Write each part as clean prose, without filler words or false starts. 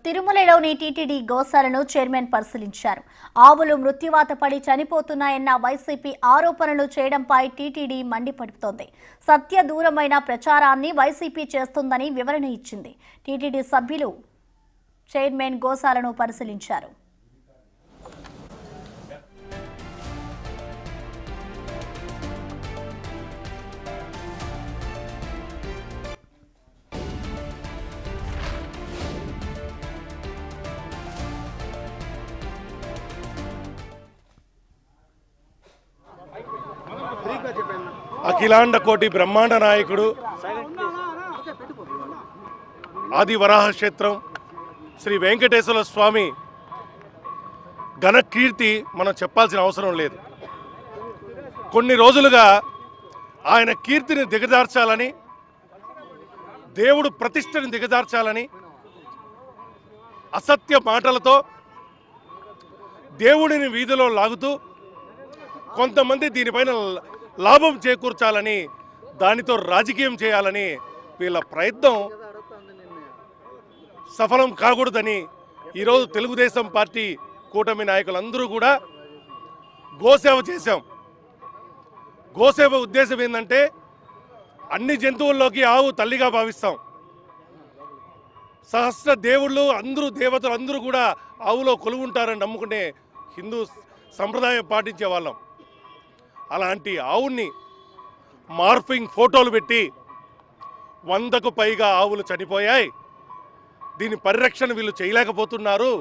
తిరుమలలోని TTD గోశాలను chairman పరిశీలించారు. ఆవులు మృత్యువాత పడి చనిపోతున్నాయన్న వైసీపీ ఆరోపణలు చేయడంపై టీటీడీ మండిపడుతోంది. సత్య దూరమైన ప్రచారాన్ని వైసీపీ చేస్తుందని వివరణ ఇచ్చింది. టీటీడీ సభ్యులు చైర్మన్ గోశాలను పరిశీలించారు. అఖిలాండ కోటి బ్రహ్మాండ నాయకుడు ఆది వరాహ క్షేత్రం శ్రీ వెంకటేశ్వర స్వామి ఘన కీర్తి మనం చెప్పాల్సిన అవసరం లేదు. కొన్ని రోజులుగా ఆయన కీర్తిని దిగజార్చాలని, దేవుడు ప్రతిష్టని దిగజార్చాలని అసత్య మాటలతో దేవుడిని వీధిలో లాగుతూ కొంతమంది దీనిపైన లాభం చేకూర్చాలని, దానితో రాజకీయం చేయాలని వీళ్ళ ప్రయత్నం సఫలం కాకూడదని ఈరోజు తెలుగుదేశం పార్టీ కూటమి నాయకులందరూ కూడా గోసేవ చేశాం. గోసేవ ఉద్దేశం ఏంటంటే అన్ని జంతువుల్లోకి ఆవు తల్లిగా భావిస్తాం. సహస్ర దేవుళ్ళు అందరూ దేవతలు అందరూ కూడా ఆవులో కొలువుంటారని నమ్ముకునే హిందూ సంప్రదాయం పాటించే వాళ్ళం. అలాంటి ఆవుని మార్ఫింగ్ ఫోటోలు పెట్టి 100కు పైగా ఆవులు చనిపోయాయి. దీని పరిరక్షణ వీళ్ళు చేయలేకపోతున్నారు,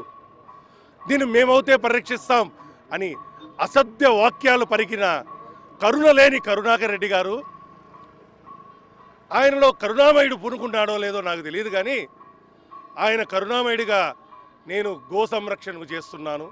దీన్ని మేమైతే పరిరక్షిస్తాం అని అసత్య వాక్యాలు పలికిన కరుణ లేని కరుణాకర్ రెడ్డి గారు, ఆయనలో కరుణామయుడు పూనుకున్నాడో లేదో నాకు తెలియదు, కానీ ఆయన కరుణామయుడిగా నేను గో సంరక్షణకు చేస్తున్నాను,